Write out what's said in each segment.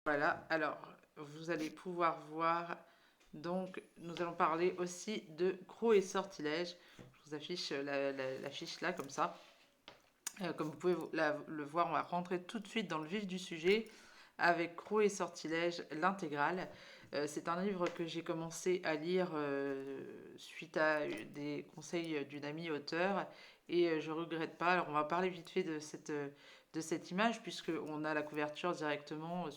Voilà, alors vous allez pouvoir voir, donc nous allons parler aussi de Crocs et sortilèges. Je vous affiche la fiche là comme ça. Comme vous pouvez le voir, on va rentrer tout de suite dans le vif du sujet avec Crocs et sortilèges, l'intégrale. C'est un livre que j'ai commencé à lire suite à des conseils d'une amie auteure et je regrette pas. Alors on va parler vite fait de cette image puisqu'on a la couverture directement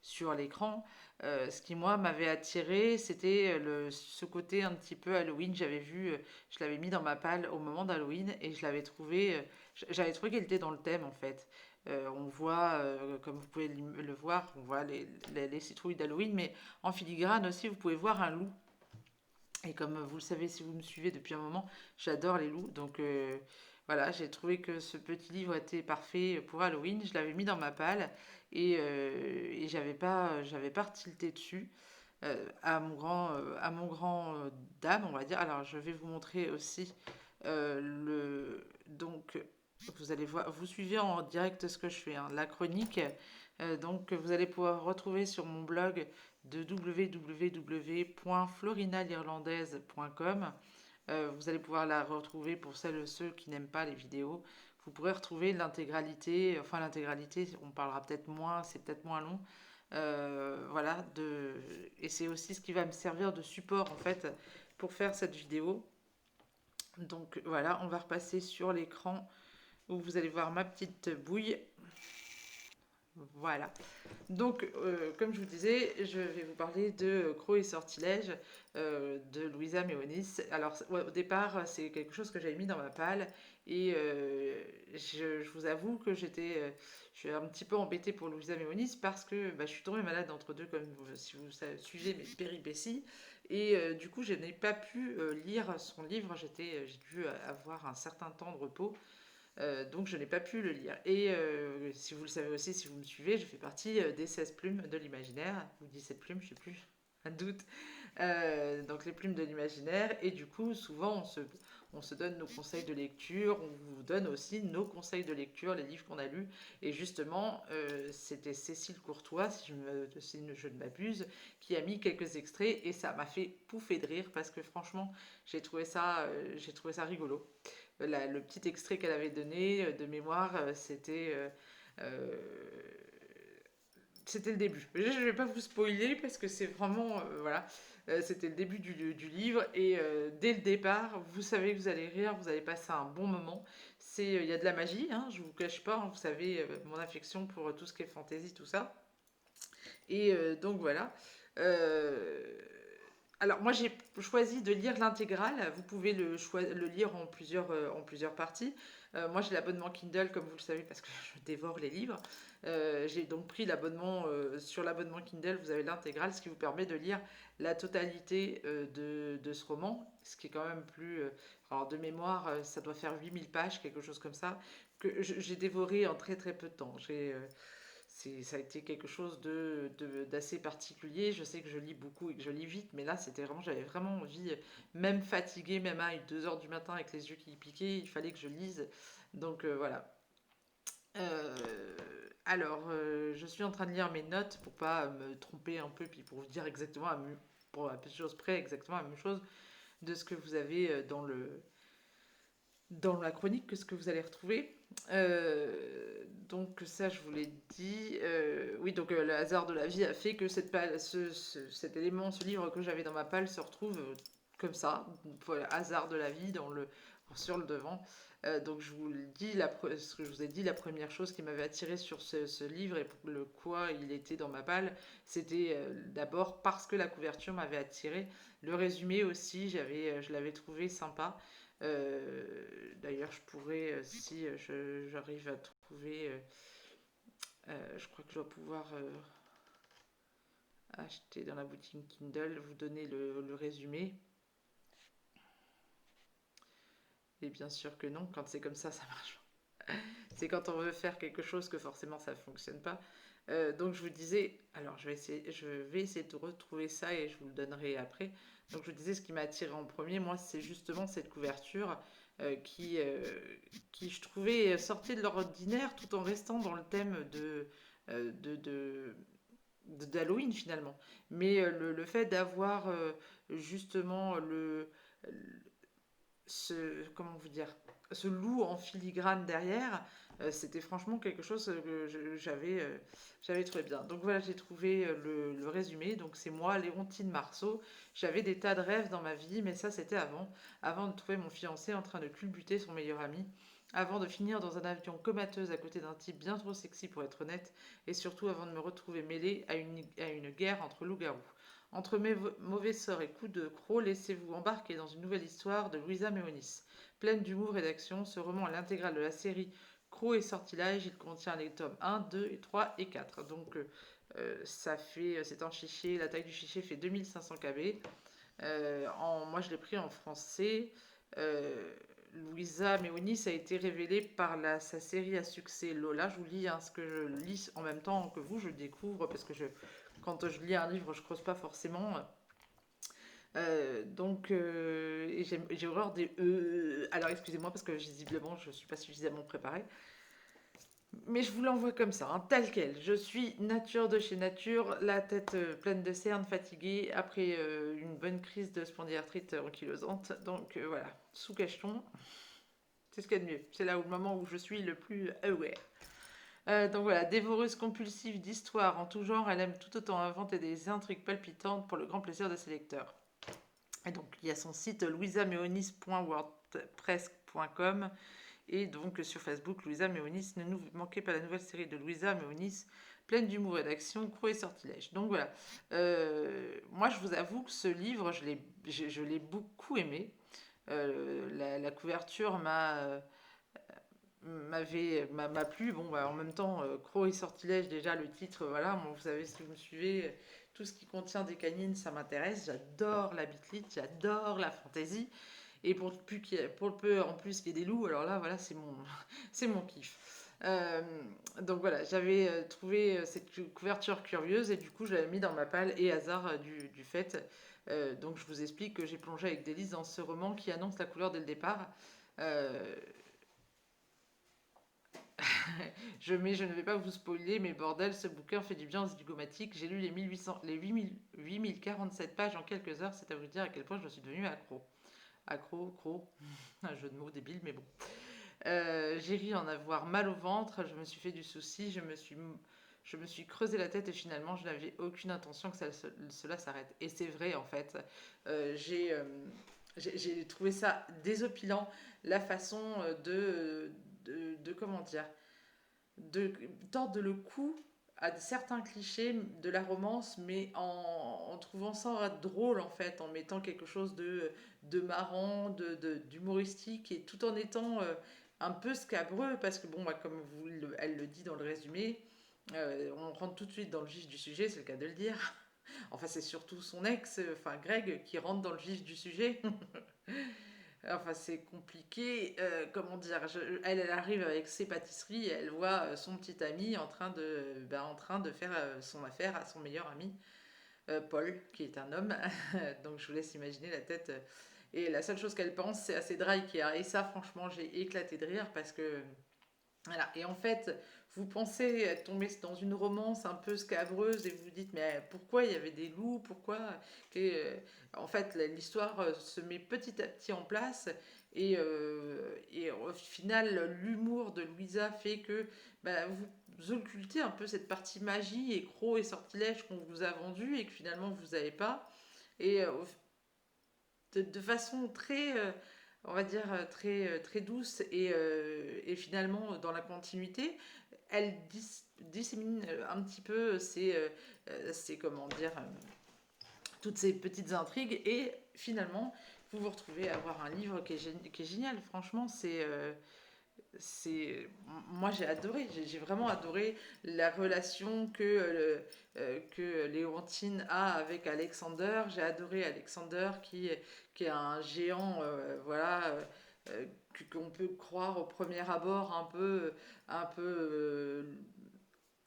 sur l'écran. Ce qui moi m'avait attiré, c'était ce côté un petit peu Halloween. J'avais vu, je l'avais mis dans ma palle au moment d'Halloween et je l'avais trouvé, j'avais trouvé qu'elle était dans le thème en fait. On voit, comme vous pouvez le voir, on voit les citrouilles d'Halloween, mais en filigrane aussi, vous pouvez voir un loup. Et comme vous le savez, si vous me suivez depuis un moment, j'adore les loups. Donc voilà, j'ai trouvé que ce petit livre était parfait pour Halloween. Je l'avais mis dans ma palle et j'avais pas tilté dessus. À mon grand dame, on va dire. Alors, je vais vous montrer aussi donc, vous allez voir, vous suivez en direct ce que je fais, hein, la chronique. Donc, vous allez pouvoir retrouver sur mon blog de www.florinalirlandaise.com. Vous allez pouvoir la retrouver pour celles et ceux qui n'aiment pas les vidéos. Vous pourrez retrouver l'intégralité, enfin l'intégralité, on parlera peut-être moins, c'est peut-être moins long. Voilà, et c'est aussi ce qui va me servir de support en fait pour faire cette vidéo. Donc voilà, on va repasser sur l'écran où vous allez voir ma petite bouille. Voilà. Donc, comme je vous disais, je vais vous parler de Crocs et sortilèges de Louisa Meonis. Alors, ouais, au départ, c'est quelque chose que j'avais mis dans ma palle et je vous avoue que je suis un petit peu embêtée pour Louisa Meonis parce que bah, je suis tombée malade entre deux, comme si vous suivez mes péripéties. Et du coup, je n'ai pas pu lire son livre. J'ai dû avoir un certain temps de repos. Donc je n'ai pas pu le lire. Et si vous le savez aussi, si vous me suivez, je fais partie des 16 plumes de l'imaginaire, ou 17 plumes, je sais plus, un doute. Donc les plumes de l'imaginaire, et du coup souvent on se donne nos conseils de lecture, on vous donne aussi nos conseils de lecture, les livres qu'on a lus. Et justement, c'était Cécile Courtois, si je ne m'abuse, qui a mis quelques extraits, et ça m'a fait pouffer de rire, parce que franchement, j'ai trouvé ça rigolo. Le petit extrait qu'elle avait donné de mémoire, euh, c'était le début. Je ne vais pas vous spoiler parce que c'est vraiment, voilà, c'était le début du livre et dès le départ, vous savez que vous allez rire, vous allez passer un bon moment. Il y a de la magie, hein, je vous cache pas, hein, vous savez mon affection pour tout ce qui est fantasy, tout ça. Et donc voilà. Euh, alors moi j'ai choisi de lire l'intégrale, vous pouvez le lire en plusieurs parties. Moi j'ai l'abonnement Kindle comme vous le savez parce que je dévore les livres. J'ai donc pris l'abonnement, sur l'abonnement Kindle vous avez l'intégrale, ce qui vous permet de lire la totalité de ce roman, ce qui est quand même plus... alors de mémoire ça doit faire 8000 pages, quelque chose comme ça, que j'ai dévoré en très très peu de temps. Ça a été quelque chose d'assez particulier. Je sais que je lis beaucoup et que je lis vite, mais là, j'avais vraiment envie, même fatiguée, même à 2 heures du matin avec les yeux qui piquaient, il fallait que je lise. Donc voilà. Je suis en train de lire mes notes pour pas me tromper un peu, puis pour vous dire exactement, pour la petite chose près, exactement la même chose de ce que vous avez dans la chronique, que ce que vous allez retrouver. Donc ça, je vous l'ai dit. Oui, donc le hasard de la vie a fait que cet élément, ce livre que j'avais dans ma palle se retrouve comme ça, voilà, hasard de la vie sur le devant. Donc je vous le dis, ce que je vous ai dit, la première chose qui m'avait attiré sur ce livre et pour le quoi il était dans ma palle, c'était d'abord parce que la couverture m'avait attiré. Le résumé aussi, je l'avais trouvé sympa. D'ailleurs, je pourrais, si j'arrive à trouver, je crois que je dois pouvoir acheter dans la boutique Kindle, vous donner le résumé. Et bien sûr que non, quand c'est comme ça marche. C'est quand on veut faire quelque chose que forcément ça ne fonctionne pas. Donc je vous disais, alors je vais essayer de retrouver ça et je vous le donnerai après. Donc je vous disais, ce qui m'a attiré en premier, moi, c'est justement cette couverture euh, qui, euh, qui, je trouvais, sortait de l'ordinaire tout en restant dans le thème d'Halloween finalement. Mais le fait d'avoir justement comment vous dire, ce loup en filigrane derrière, c'était franchement quelque chose que j'avais trouvé bien. Donc voilà, j'ai trouvé le résumé. Donc c'est moi, Léontine Marceau. J'avais des tas de rêves dans ma vie, mais ça c'était avant de trouver mon fiancé en train de culbuter son meilleur ami, avant de finir dans un avion comateuse à côté d'un type bien trop sexy pour être honnête, et surtout avant de me retrouver mêlée à une guerre entre loups-garous. Entre mes mauvais sorts et coups de croc, laissez-vous embarquer dans une nouvelle histoire de Louisa Meonis. Pleine d'humour et d'action, ce roman est l'intégrale de la série Croc et Sortilège. Il contient les tomes 1, 2, 3 et 4. Donc c'est en chiché, la taille du chiché fait 2500 kb. Moi je l'ai pris en français. Louisa Meonis a été révélée par sa série à succès Lola. Je vous lis ce que je lis en même temps que vous, je découvre parce que quand je lis un livre, je creuse pas forcément. Et j'ai horreur des alors excusez-moi parce que visiblement je suis pas suffisamment préparée. Mais je vous l'envoie comme ça, tel quel. Je suis nature de chez nature, la tête pleine de cernes, fatiguée, après une bonne crise de spondylarthrite ankylosante. Donc voilà, sous cacheton, c'est ce qu'il y a de mieux. C'est là où le moment où je suis le plus aware. Donc voilà, dévoreuse compulsive d'histoires en tout genre, elle aime tout autant inventer des intrigues palpitantes pour le grand plaisir de ses lecteurs. Et donc il y a son site louisameonis.wordpress.com et donc sur Facebook Louisa Meonis. Ne nous manquez pas la nouvelle série de Louisa Meonis, pleine d'humour et d'action, croc et sortilège. Donc voilà, moi je vous avoue que ce livre, je l'ai beaucoup aimé. La couverture m'a plu. Bon, bah, en même temps, Croc et Sortilège, déjà le titre, voilà, bon, vous savez, si vous me suivez, tout ce qui contient des canines, ça m'intéresse. J'adore la bitlite, j'adore la fantaisie. Et pour le peu en plus qu'il y ait des loups, alors là, voilà, c'est mon kiff. Euh, donc voilà, j'avais trouvé cette couverture curieuse et du coup je l'avais mis dans ma palle et hasard du fait. Donc je vous explique que j'ai plongé avec délice dans ce roman qui annonce la couleur dès le départ. Euh, je ne vais pas vous spoiler, mais bordel, ce bouquin fait du bien aux zygomatiques. J'ai lu les 8047 pages en quelques heures, c'est à vous dire à quel point je suis devenue accro. Accro, cro, un jeu de mots débile, mais bon. J'ai ri en avoir mal au ventre, je me suis fait du souci, je me suis creusé la tête et finalement je n'avais aucune intention que cela s'arrête. Et c'est vrai en fait. Euh, j'ai euh, j'ai trouvé ça désopilant, la façon comment dire, de tordre le cou à certains clichés de la romance, mais en trouvant ça drôle en fait, en mettant quelque chose de marrant, d'humoristique, et tout en étant un peu scabreux, parce que bon, bah, comme elle le dit dans le résumé, on rentre tout de suite dans le vif du sujet, c'est le cas de le dire. Enfin, c'est surtout son ex, enfin Greg, qui rentre dans le vif du sujet. Enfin, c'est compliqué. Comment dire, elle arrive avec ses pâtisseries et elle voit son petit ami en train de faire son affaire à son meilleur ami, Paul, qui est un homme. Donc, je vous laisse imaginer la tête. Et la seule chose qu'elle pense, c'est à ses dry care. Et ça, franchement, j'ai éclaté de rire parce que voilà. Et en fait, vous pensez tomber dans une romance un peu scabreuse et vous vous dites, mais pourquoi il y avait des loups? Pourquoi En fait, l'histoire se met petit à petit en place et au final, l'humour de Louisa fait que bah, vous occultez un peu cette partie magie et croc et sortilège qu'on vous a vendu et que finalement vous n'avez pas. Et de façon très, on va dire, très douce et finalement dans la continuité, elle dissémine un petit peu comment dire, toutes ces petites intrigues et finalement vous vous retrouvez à avoir un livre qui est génial. Franchement, c'est moi j'ai vraiment adoré la relation que Léontine a avec Alexander. J'ai adoré Alexander qui est un géant voilà qu'on peut croire au premier abord un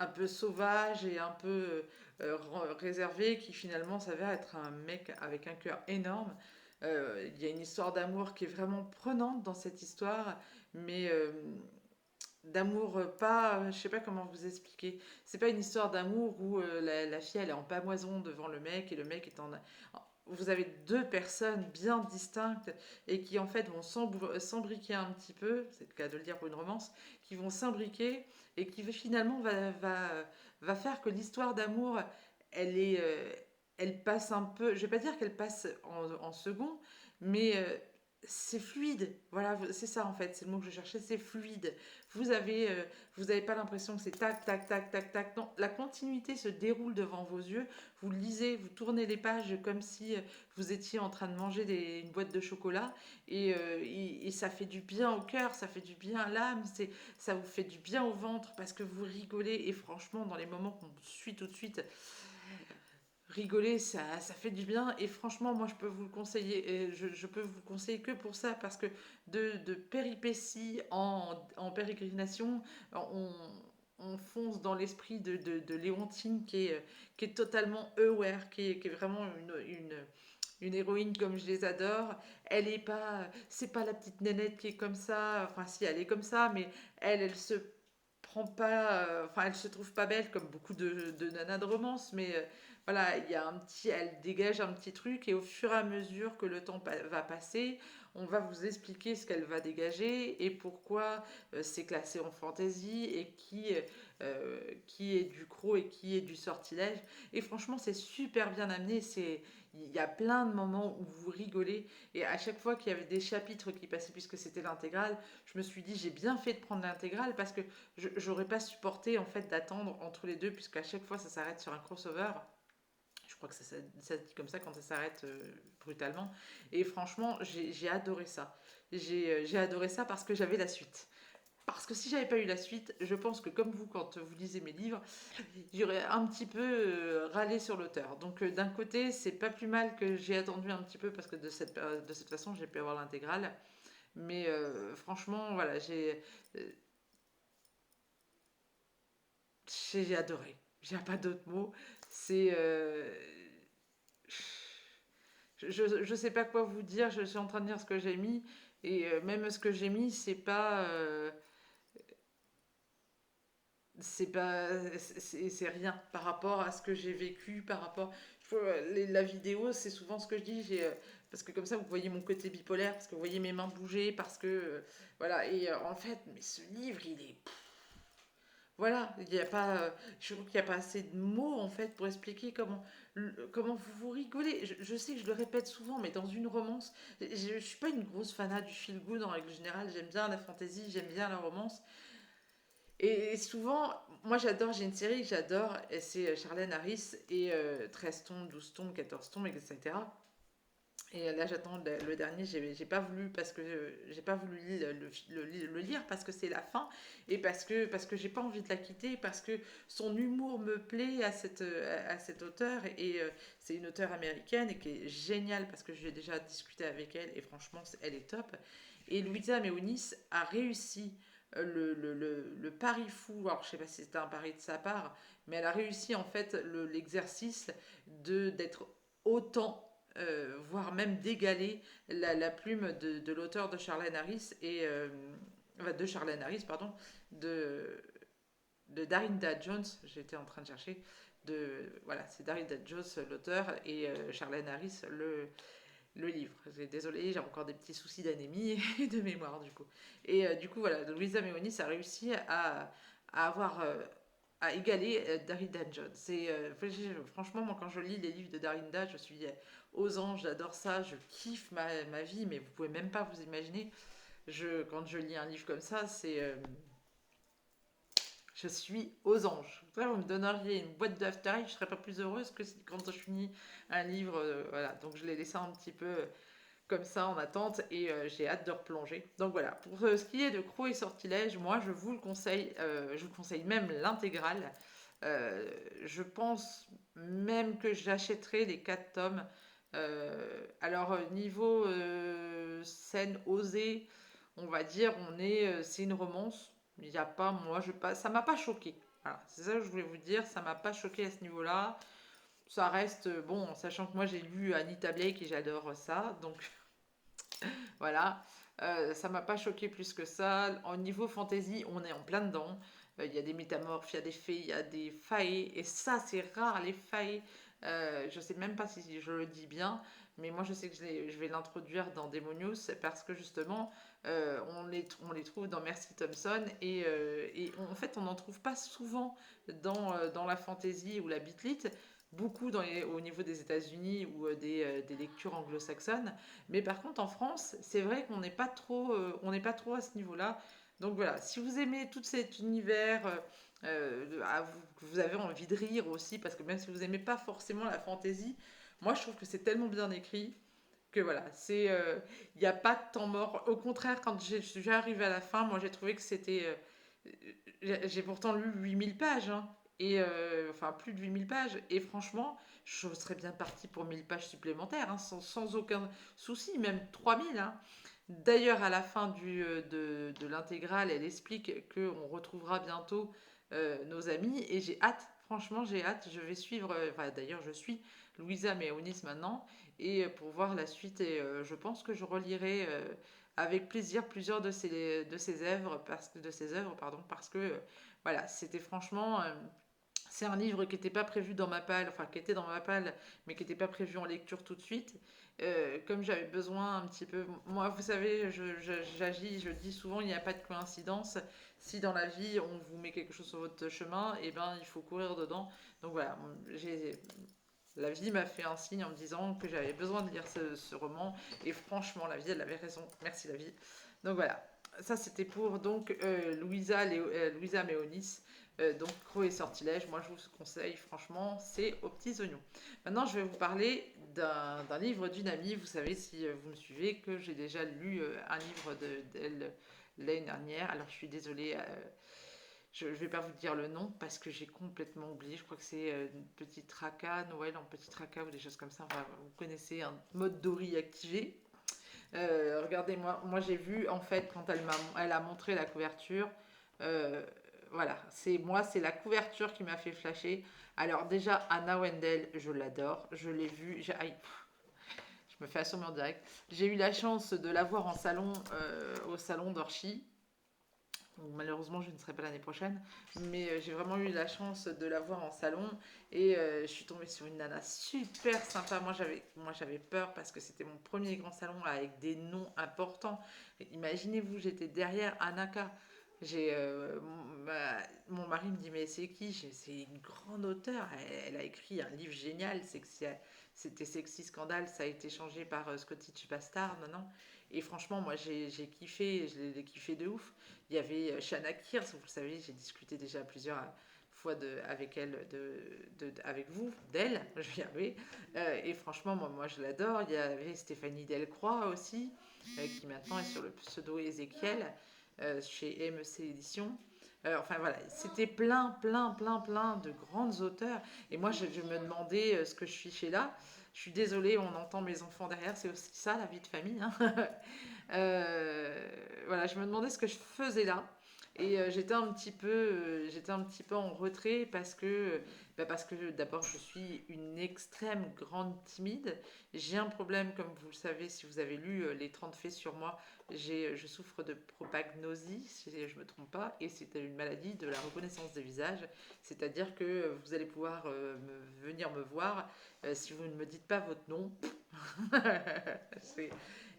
peu sauvage et un peu réservé, qui finalement s'avère être un mec avec un cœur énorme. Il y a une histoire d'amour qui est vraiment prenante dans cette histoire, mais d'amour pas, je sais pas comment vous expliquer. C'est pas une histoire d'amour où la fille elle est en pamoison devant le mec et le mec est en... Vous avez deux personnes bien distinctes et qui en fait vont s'embriquer un petit peu, c'est le cas de le dire pour une romance, qui vont s'imbriquer et qui finalement va faire que l'histoire d'amour, elle est, elle passe un peu, je vais pas dire qu'elle passe en second, mais c'est fluide. Voilà, c'est ça en fait, c'est le mot que je cherchais, c'est fluide. Vous avez, vous avez pas l'impression que c'est tac, tac, tac, tac, tac. Non, la continuité se déroule devant vos yeux. Vous lisez, vous tournez les pages comme si vous étiez en train de manger une boîte de chocolat et ça fait du bien au cœur, ça fait du bien à l'âme, ça vous fait du bien au ventre parce que vous rigolez et franchement dans les moments qu'on suit tout de suite, rigoler, ça fait du bien. Et franchement, moi, je peux vous le conseiller. Et je peux vous le conseiller que pour ça, parce que de péripéties en pérégrination, on, on fonce dans l'esprit de Léontine qui est totalement aware, qui est vraiment une héroïne comme je les adore. Elle est pas, c'est pas la petite nénette qui est comme ça. Enfin, si, elle est comme ça, mais elle se prend pas, enfin, elle se trouve pas belle comme beaucoup de nanas de romance, mais voilà, il y a un petit, elle dégage un petit truc et au fur et à mesure que le temps va passer, on va vous expliquer ce qu'elle va dégager et pourquoi c'est classé en fantasy et qui est du croc et qui est du sortilège. Et franchement, c'est super bien amené. Il y a plein de moments où vous rigolez et à chaque fois qu'il y avait des chapitres qui passaient puisque c'était l'intégrale, je me suis dit j'ai bien fait de prendre l'intégrale parce que j'aurais pas supporté en fait d'attendre entre les deux puisqu'à chaque fois ça s'arrête sur un crossover. Je crois que ça se dit comme ça quand ça s'arrête brutalement. Et franchement, j'ai adoré ça. J'ai adoré ça parce que j'avais la suite. Parce que si j'avais pas eu la suite, je pense que comme vous, quand vous lisez mes livres, j'aurais un petit peu râlé sur l'auteur. Donc d'un côté, c'est pas plus mal que j'ai attendu un petit peu parce que de cette façon, j'ai pu avoir l'intégrale. Mais franchement, voilà, euh, j'ai adoré. J'ai pas d'autres mots. C'est je sais pas quoi vous dire, je suis en train de dire ce que j'ai mis, et même ce que j'ai mis, c'est pas, c'est rien par rapport à ce que j'ai vécu, par rapport, la vidéo, c'est souvent ce que je dis, parce que comme ça vous voyez mon côté bipolaire, parce que vous voyez mes mains bouger, parce que, voilà, et en fait, mais ce livre, il est, voilà, il y a pas, je trouve qu'il n'y a pas assez de mots en fait pour expliquer comment vous rigolez. Je sais que je le répète souvent, mais dans une romance, je suis pas une grosse fanat du feel good en règle générale. J'aime bien la fantasy, j'aime bien la romance. Et souvent, moi j'adore, j'ai une série que j'adore, et c'est Charlène Harris et 13 tomes, 12 tomes, 14 tomes, etc. Et là, j'attends le dernier. J'ai pas voulu parce que j'ai pas voulu le lire parce que c'est la fin et parce que j'ai pas envie de la quitter parce que son humour me plaît à cette auteure et c'est une auteure américaine et qui est géniale parce que j'ai déjà discuté avec elle et franchement elle est top. Et Louisa Meonis a réussi le pari fou. Alors je sais pas si c'était un pari de sa part, mais elle a réussi en fait l'exercice de d'être autant voire même d'égaler la plume de l'auteur de Charlène Harris et enfin, de Charlène Harris, pardon, de, de Darinda Jones. J'étais en train de chercher. Voilà, c'est Darinda Jones l'auteur et Charlène Harris le livre. Désolée, j'ai encore des petits soucis d'anémie et de mémoire du coup. Et du coup, voilà, Louisa Meonis a réussi à avoir à égaler Darinda Jones. Franchement, moi, quand je lis les livres de Darinda, je suis aux anges, j'adore ça, je kiffe ma vie, mais vous pouvez même pas vous imaginer. Quand je lis un livre comme ça, je suis aux anges. Vous me donneriez une boîte d'After Eight, je serais pas plus heureuse que quand je finis un livre. Voilà, donc je l'ai laissé un petit peu comme ça en attente et j'ai hâte de replonger. Donc voilà, pour ce qui est de Croc et Sortilège, moi je vous conseille même l'intégrale. Je pense même que j'achèterai les 4 tomes. Alors niveau scène osée, on va dire, c'est une romance. Il y a pas, moi je pas, ça m'a pas choqué. Voilà, c'est ça que je voulais vous dire, ça m'a pas choqué à ce niveau-là. Ça reste bon, sachant que moi j'ai lu Anita Blake et j'adore ça, donc voilà. Ça m'a pas choqué plus que ça. Au niveau fantasy, on est en plein dedans. Il y a des métamorphes, il y a des fées, il y a des faées. Et ça, c'est rare, les faées. Je sais même pas si je le dis bien, mais moi je sais que je vais l'introduire dans Demonius parce que justement on les trouve dans Mercy Thompson en fait on n'en trouve pas souvent dans la fantasy ou la bitlit, beaucoup au niveau des États-Unis ou des lectures anglo-saxonnes, mais par contre en France c'est vrai qu'on n'est pas trop on n'est pas trop à ce niveau-là. Donc voilà, si vous aimez tout cet univers, que vous avez envie de rire aussi, parce que même si vous n'aimez pas forcément la fantaisie, moi je trouve que c'est tellement bien écrit que voilà, il n'y a pas de temps mort. Au contraire, quand j'ai arrivé à la fin, moi j'ai trouvé que c'était... j'ai pourtant lu 8000 pages, hein, enfin plus de 8000 pages, et franchement, je serais bien partie pour 1000 pages supplémentaires, hein, sans aucun souci, même 3000. Hein. D'ailleurs, à la fin de l'intégrale, elle explique qu'on retrouvera bientôt nos amis et j'ai hâte, franchement, j'ai hâte. Je vais suivre, enfin, d'ailleurs, je suis Louisa Meonis maintenant et pour voir la suite. Et je pense que je relirai avec plaisir plusieurs de ses œuvres, parce que voilà, c'était franchement. C'est un livre qui n'était pas prévu dans ma palle, enfin qui était dans ma palle, mais qui n'était pas prévu en lecture tout de suite. Comme j'avais besoin un petit peu... Moi, vous savez, j'agis, je dis souvent, il n'y a pas de coïncidence. Si dans la vie, on vous met quelque chose sur votre chemin, et ben, il faut courir dedans. Donc voilà, la vie m'a fait un signe en me disant que j'avais besoin de lire ce roman. Et franchement, la vie, elle avait raison. Merci la vie. Donc voilà, ça c'était pour donc Louisa Meonis. Donc Croc et Sortilège, moi je vous conseille franchement, c'est aux petits oignons. Maintenant je vais vous parler d'un livre d'une amie. Vous savez si vous me suivez que j'ai déjà lu un livre d'elle l'année dernière. Alors je suis désolée, je ne vais pas vous dire le nom parce que j'ai complètement oublié. Je crois que c'est une petite traca, Noël en petit traca ou des choses comme ça. Enfin, vous connaissez un mode Dory activé. Regardez, moi j'ai vu en fait quand elle a montré la couverture. euh, voilà, c'est la couverture qui m'a fait flasher. Alors déjà Anna Wendell, je l'adore, je l'ai vue, je me fais assommer en direct. J'ai eu la chance de la voir en salon, au salon d'Orchy. Malheureusement, je ne serai pas l'année prochaine, mais j'ai vraiment eu la chance de la voir en salon et je suis tombée sur une nana super sympa. Moi, j'avais peur parce que c'était mon premier grand salon avec des noms importants. Imaginez-vous, j'étais derrière Anaka. Mon mari me dit mais c'est qui? C'est une grande auteure. Elle a écrit un livre génial. C'était Sexy Scandale. Ça a été changé par Scotty Bastard maintenant. Et franchement, moi j'ai kiffé. Je l'ai kiffé de ouf. Il y avait Shana Kirs, vous le savez, j'ai discuté déjà plusieurs fois avec elle, avec vous, d'elle, je y avais. Et franchement, moi je l'adore. Il y avait Stéphanie Delcroix aussi, qui maintenant est sur le pseudo Ézéchiel, chez MEC Éditions. Enfin voilà, c'était plein de grandes auteurs. Et moi, je me demandais ce que je suis chez là. Je suis désolée, on entend mes enfants derrière, c'est aussi ça la vie de famille. Hein. Voilà, je me demandais ce que je faisais là. Et j'étais un petit peu en retrait parce que d'abord je suis une extrême grande timide. J'ai un problème, comme vous le savez, si vous avez lu les 30 faits sur moi, je souffre de propagnosie, si je ne me trompe pas, et c'est une maladie de la reconnaissance des visages. C'est-à-dire que vous allez pouvoir venir me voir si vous ne me dites pas votre nom. C'est-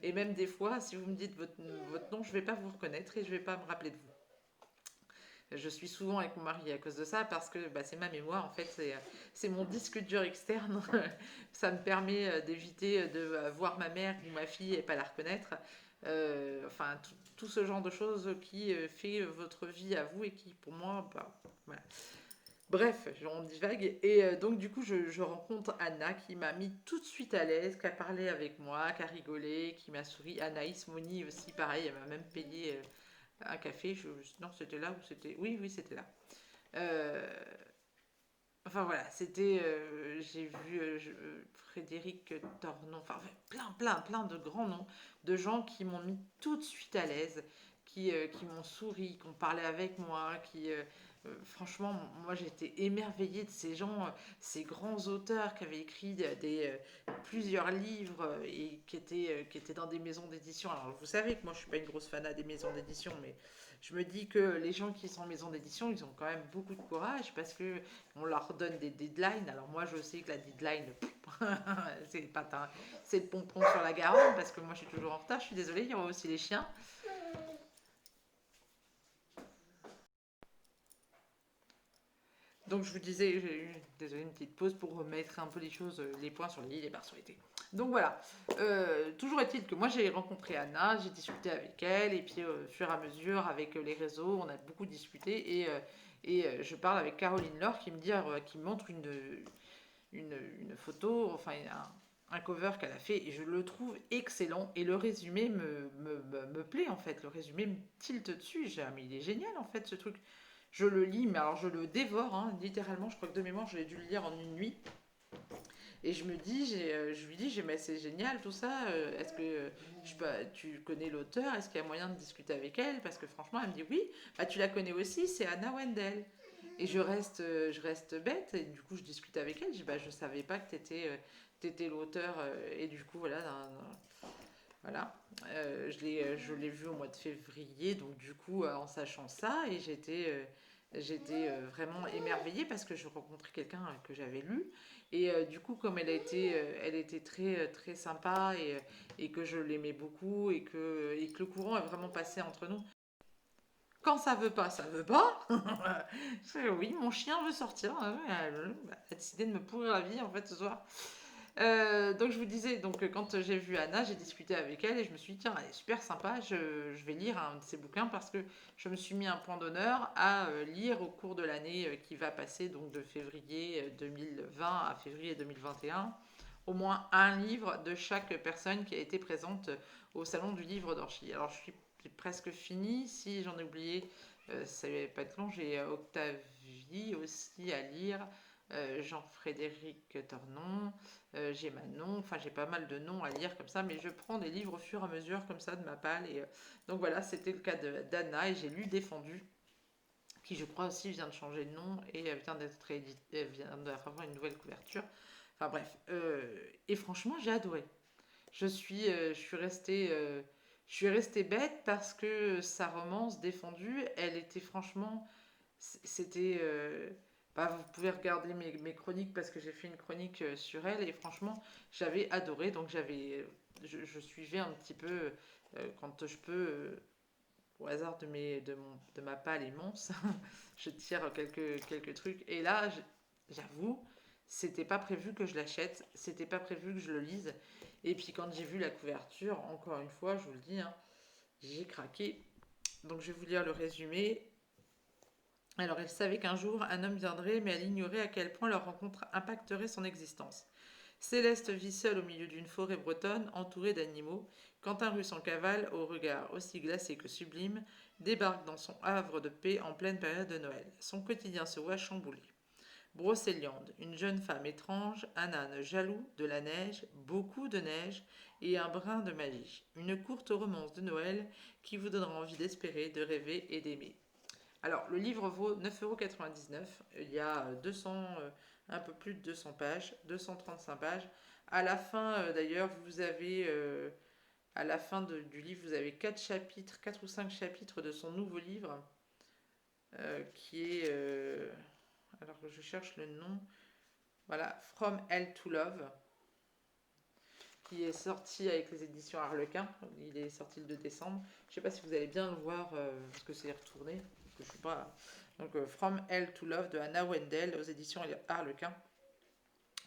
et même des fois, si vous me dites votre nom, je ne vais pas vous reconnaître et je ne vais pas me rappeler de vous. Je suis souvent avec mon mari à cause de ça parce que c'est ma mémoire, en fait, c'est mon disque dur externe. Ça me permet d'éviter de voir ma mère ou ma fille et pas la reconnaître. Enfin, tout ce genre de choses qui fait votre vie à vous et qui, pour moi, voilà. Bref, on divague. Et donc, du coup, je rencontre Anna qui m'a mis tout de suite à l'aise, qui a parlé avec moi, qui a rigolé, qui m'a souri. Anaïs Moni aussi, pareil, elle m'a même payé un café. Non, c'était là ou c'était. Oui, oui, c'était là. Euh, Enfin voilà, j'ai vu Frédéric Tornon, enfin plein de grands noms, de gens qui m'ont mis tout de suite à l'aise, qui m'ont souri, qui ont parlé avec moi, Franchement, moi j'ai été émerveillée de ces gens, ces grands auteurs qui avaient écrit plusieurs livres et qui étaient dans des maisons d'édition. Alors vous savez que moi je suis pas une grosse fanat des maisons d'édition, mais je me dis que les gens qui sont en maison d'édition, ils ont quand même beaucoup de courage parce que on leur donne des deadlines. Alors moi je sais que la deadline, c'est pas c'est le pompon sur la Garonne parce que moi je suis toujours en retard. Je suis désolée, il y aura aussi les chiens. Donc je vous disais, j'ai eu, désolé, une petite pause pour remettre un peu les choses, les points sur les i, les barres sur les t. Donc voilà, toujours est-il que moi j'ai rencontré Anna, j'ai discuté avec elle, et puis au fur et à mesure avec les réseaux, on a beaucoup discuté, je parle avec Caroline Laure qui me dit, qui me montre une photo, enfin un cover qu'elle a fait, et je le trouve excellent, et le résumé me plaît en fait, le résumé me tilte dessus, j'ai ah, mais il est génial en fait ce truc. Je le lis, mais alors je le dévore, hein, littéralement. Je crois que de mémoire, je l'ai dû le lire en une nuit. Et je me dis, je lui dis, mais c'est génial tout ça. Est-ce que tu connais l'auteur? Est-ce qu'il y a moyen de discuter avec elle? Parce que franchement, elle me dit oui. Bah, tu la connais aussi, c'est Anna Wendell. Et je reste bête. Et du coup, je discute avec elle. Je dis, bah, je savais pas que t'étais l'auteur. Et du coup, voilà. Voilà. Je l'ai vu au mois de février. Donc, du coup, en sachant ça, et j'étais vraiment émerveillée parce que je rencontrais quelqu'un que j'avais lu. Et du coup, comme elle était très, très sympa et que je l'aimais beaucoup et que le courant est vraiment passé entre nous. Quand ça veut pas, ça veut pas. Oui, mon chien veut sortir. Elle a décidé de me pourrir la vie en fait ce soir. Donc je vous disais, donc quand j'ai vu Anna, j'ai discuté avec elle et je me suis dit, tiens, elle est super sympa, je vais lire un de ses bouquins parce que je me suis mis un point d'honneur à lire au cours de l'année qui va passer, donc de février 2020 à février 2021, au moins un livre de chaque personne qui a été présente au Salon du Livre d'Orchy. Alors je suis presque finie, si j'en ai oublié, ça va pas être long, j'ai Octavie aussi à lire, Jean-Frédéric Tornon, j'ai Manon, enfin j'ai pas mal de noms à lire comme ça, mais je prends des livres au fur et à mesure comme ça de ma palle. Donc voilà, c'était le cas d'Anna et j'ai lu Défendu, qui je crois aussi vient de changer de nom et vient d'être réédité, vient d'avoir une nouvelle couverture. Enfin bref, et franchement j'ai adoré. Je suis restée bête parce que sa romance Défendue, elle était franchement, c'était, bah, vous pouvez regarder mes chroniques parce que j'ai fait une chronique sur elle et franchement j'avais adoré, donc je suivais un petit peu quand je peux au hasard de ma palle immense, je tire quelques trucs. Et là, j'avoue, c'était pas prévu que je l'achète, c'était pas prévu que je le lise. Et puis quand j'ai vu la couverture, encore une fois, je vous le dis, hein, j'ai craqué. Donc je vais vous lire le résumé. Alors elle savait qu'un jour un homme viendrait, mais elle ignorait à quel point leur rencontre impacterait son existence. Céleste vit seule au milieu d'une forêt bretonne entourée d'animaux, quand un russe en cavale, au regard aussi glacé que sublime, débarque dans son havre de paix en pleine période de Noël. Son quotidien se voit chamboulé. Brocéliande, une jeune femme étrange, un âne jaloux, de la neige, beaucoup de neige et un brin de magie. Une courte romance de Noël qui vous donnera envie d'espérer, de rêver et d'aimer. Alors, le livre vaut 9,99 €. Il y a un peu plus de 200 pages, 235 pages. À la fin, d'ailleurs, à la fin du livre, vous avez 4 chapitres, 4 ou 5 chapitres de son nouveau livre, qui est, alors que je cherche le nom, voilà, From Hell to Love, qui est sorti avec les éditions Harlequin. Il est sorti le 2 décembre. Je ne sais pas si vous allez bien le voir, parce que c'est retourné. Parce que je suis pas. Donc, From Hell to Love de Anna Wendell aux éditions Harlequin.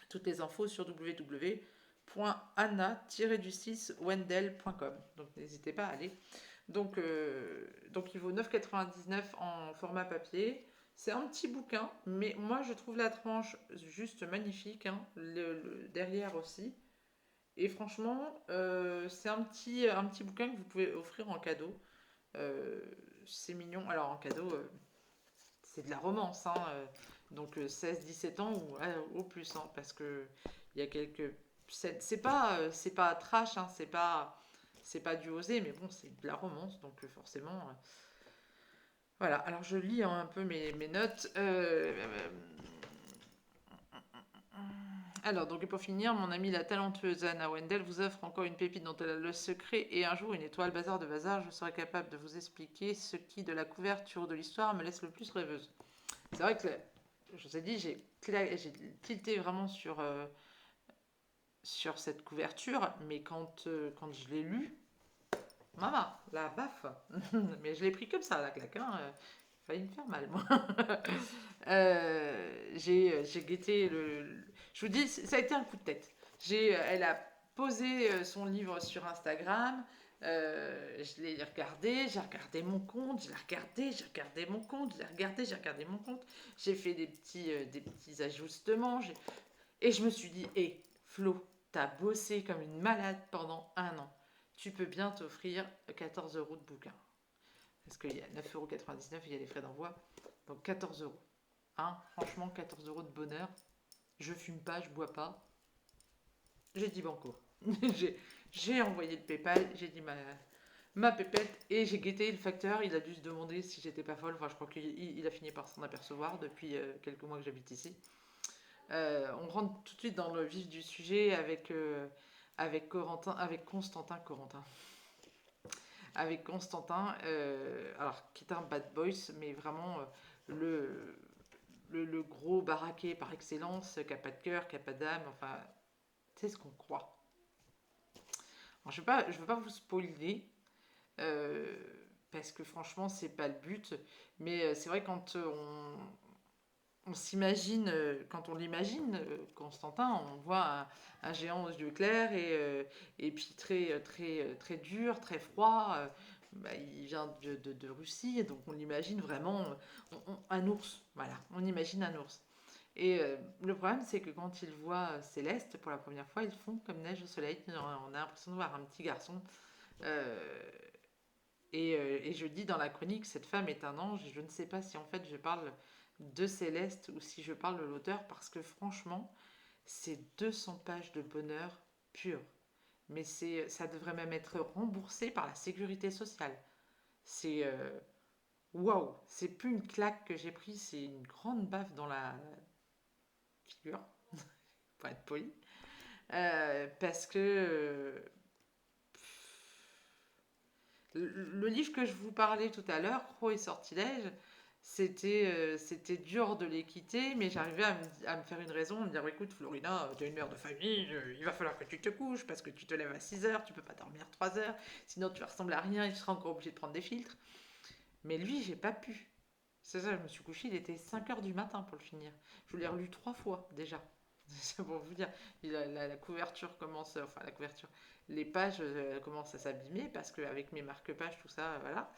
Toutes les infos sur www.anna-wendell.com. Donc, n'hésitez pas à aller. Donc il vaut 9,99 € en format papier. C'est un petit bouquin, mais moi je trouve la tranche juste magnifique, hein, derrière aussi. Et franchement, c'est un petit bouquin que vous pouvez offrir en cadeau. Euh, c'est mignon. Alors en cadeau, c'est de la romance, hein, donc 16-17 ans ou au plus, hein, parce que il y a quelques... c'est pas trash, hein, c'est pas du osé, mais bon, c'est de la romance, donc forcément... Voilà, alors je lis un peu mes notes. Alors, donc pour finir, mon amie la talentueuse Anna Wendell vous offre encore une pépite dont elle a le secret et un jour une étoile bazar de bazar. Je serai capable de vous expliquer ce qui, de la couverture de l'histoire, me laisse le plus rêveuse. C'est vrai que, je vous ai dit, j'ai tilté vraiment sur cette couverture, mais quand je l'ai lu, maman, la baffe. Mais je l'ai pris comme ça, la claque, hein. Failli me faire mal, moi. J'ai guetté je vous dis, ça a été un coup de tête. Elle a posé son livre sur Instagram. Je l'ai regardé, j'ai regardé mon compte, je l'ai regardé, j'ai regardé mon compte, je l'ai regardé, j'ai regardé mon compte. J'ai fait des petits ajustements. Et je me suis dit, hé, Flo, t'as bossé comme une malade pendant un an. Tu peux bien t'offrir 14 euros de bouquin. Parce qu'il y a 9,99 €, il y a les frais d'envoi. Donc 14 euros. Hein, franchement, 14 euros de bonheur. Je fume pas, je bois pas. J'ai dit banco. J'ai envoyé le PayPal, j'ai dit ma pépette et j'ai guetté le facteur. Il a dû se demander si j'étais pas folle. Enfin, je crois qu'il a fini par s'en apercevoir depuis quelques mois que j'habite ici. On rentre tout de suite dans le vif du sujet avec Constantin Corentin. Avec Constantin, alors qui est un bad boys, mais vraiment le, le gros baraquet par excellence, qui n'a pas de cœur, qui n'a pas d'âme, enfin, c'est ce qu'on croit. Alors, je veux pas vous spoiler, euh, parce que franchement, c'est pas le but, mais c'est vrai quand on s'imagine, quand on l'imagine, Constantin, on voit un géant aux yeux clairs et puis très dur, très froid. Bah, il vient de Russie, donc on l'imagine vraiment un ours. Voilà, on imagine un ours. Et le problème, c'est que quand ils voient Céleste pour la première fois, ils font comme neige au soleil. On a l'impression de voir un petit garçon. Euh, et je dis dans la chronique, cette femme est un ange. Et je ne sais pas si en fait je parle de Céleste ou si je parle de l'auteur, parce que franchement, c'est 200 pages de bonheur pur. Mais ça devrait même être remboursé par la sécurité sociale. C'est waouh, c'est plus une claque que j'ai prise, c'est une grande baffe dans la figure, pour être poli. Parce que le livre que je vous parlais tout à l'heure, Croc et Sortilège, c'était dur de les quitter, mais j'arrivais à me faire une raison, à me dire écoute, Florina, tu es une mère de famille, il va falloir que tu te couches parce que tu te lèves à 6 heures, tu peux pas dormir 3 heures, sinon tu vas ressembler à rien et tu seras encore obligé de prendre des filtres. Mais lui, j'ai pas pu. C'est ça, je me suis couchée, il était 5 heures du matin pour le finir. Je l'ai relu 3 fois déjà. C'est pour vous dire, la couverture commence, enfin la couverture, les pages commencent à s'abîmer parce qu'avec mes marque-pages, tout ça, voilà.